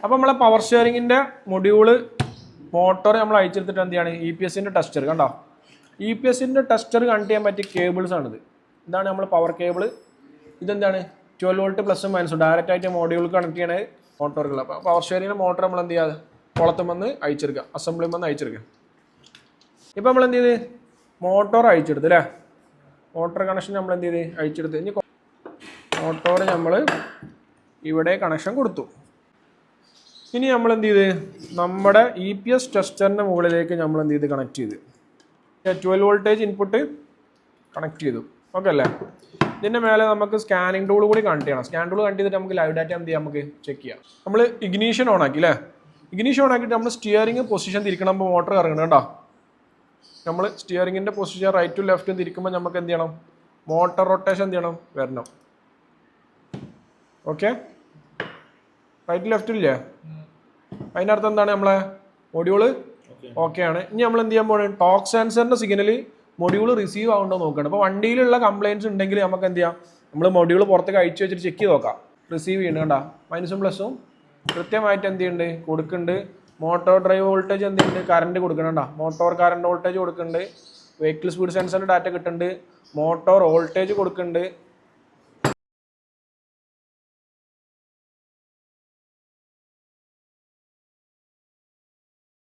അപ്പോൾ നമ്മളെ power സ്റ്റിയറിങ്ങിൻ്റെ module motor നമ്മൾ അയച്ചെടുത്തിട്ട് എന്താണ് EPS-ൻ്റെ ടെസ്റ്റർ കണ്ടോ. EPS-ൻ്റെ ടെസ്റ്റർ കണക്ട് ചെയ്യാൻ പറ്റിയ കേബിൾസ് ആണിത്. ഇതാണ് നമ്മൾ പവർ കേബിൾ. ഇതെന്താണ് 12 വോൾട്ട് പ്ലസും മൈനസും ഡയറക്റ്റ് ആയിട്ട് മൊഡ്യൂൾ കണക്ട് ചെയ്യണ മോട്ടോറുകൾ. അപ്പോൾ പവർ സ്റ്റിയറിങ്ങിൻ്റെ മോട്ടർ നമ്മൾ എന്ത് ചെയ്യാതെ കുളത്തും വന്ന് അയച്ചെടുക്കുക, അസംബ്ലിയും വന്ന് അയച്ചെടുക്കുക. ഇപ്പം നമ്മൾ എന്ത് ചെയ്ത് മോട്ടോർ അയച്ചെടുത്ത് അല്ലേ. മോട്ടോർ കണക്ഷൻ നമ്മൾ എന്ത് ചെയ്ത് അയച്ചെടുത്ത്. ഇനി മോട്ടോർ നമ്മൾ ഇവിടെ കണക്ഷൻ കൊടുത്തു. ഇനി നമ്മൾ എന്ത് ചെയ്ത് നമ്മുടെ EPS ടെസ്റ്ററിൻ്റെ മുകളിലേക്ക് നമ്മൾ എന്ത് ചെയ്ത് കണക്ട് ചെയ്ത് 12 വോൾട്ടേജ് ഇൻപുട്ട് കണക്ട് ചെയ്തു. ഓക്കെ അല്ലേ. ഇതിൻ്റെ മേലെ നമുക്ക് സ്കാനിങ് ടൂൾ കൂടി കണക്ട് ചെയ്യണം. സ്കാൻ ടൂൾ കണക്ട് ചെയ്തിട്ട് നമുക്ക് ലൈവ് ഡാറ്റ എന്ത് ചെയ്യാം, നമുക്ക് ചെക്ക് ചെയ്യാം. നമ്മൾ ഇഗ്നീഷൻ ഓൺ ആക്കി അല്ലേ. ഇഗ്നീഷൻ ഓൺ ആക്കിയിട്ട് നമ്മൾ സ്റ്റിയറിംഗ് പൊസിഷൻ തിരിക്കണം. അപ്പോൾ മോട്ടർ ഇറങ്ങണം കേട്ടോ. നമ്മൾ സ്റ്റിയറിങ്ങിൻ്റെ പൊസിഷൻ റൈറ്റും ലെഫ്റ്റും തിരിക്കുമ്പോൾ നമുക്ക് എന്ത് ചെയ്യണം, മോട്ടർ റൊട്ടേഷൻ എന്ത് ചെയ്യണം, വരണം. ഓക്കെ, റൈറ്റ് ലെഫ്റ്റും ഇല്ലേ. അതിനർത്ഥം എന്താണ്, നമ്മളെ മൊഡ്യൂള് ഓക്കെ ആണ്. ഇനി നമ്മൾ എന്ത് ചെയ്യാൻ പോകുന്നത്, ടോർക്ക് സെൻസറിൻ്റെ സിഗ്നൽ മൊഡ്യൂൾ റിസീവ് ആവുണ്ടോ നോക്കണം. അപ്പോൾ വണ്ടിയിലുള്ള കംപ്ലയിൻറ്റ്സ് ഉണ്ടെങ്കിൽ നമുക്ക് എന്ത് ചെയ്യാം, നമ്മൾ മൊഡ്യൂൾ പുറത്തേക്ക് അയച്ചു വെച്ചിട്ട് ചെക്ക് ചെയ്ത് നോക്കാം. റിസീവ് ചെയ്യണം കണ്ടാ, മൈനസും പ്ലസും കൃത്യമായിട്ട് എന്ത് ചെയ്യുന്നുണ്ട്, കൊടുക്കുന്നുണ്ട്. മോട്ടോർ ഡ്രൈവ് വോൾട്ടേജ് എന്ത് ചെയ്യുന്നുണ്ട്, കറണ്ട് കൊടുക്കണണ്ട. മോട്ടോർ കറണ്ട് വോൾട്ടേജ് കൊടുക്കുന്നുണ്ട്. വെഹിക്കിൾ സ്പീഡ് സെൻസറിൻ്റെ ഡാറ്റ കിട്ടുന്നുണ്ട്. മോട്ടോർ വോൾട്ടേജ് കൊടുക്കുന്നുണ്ട്.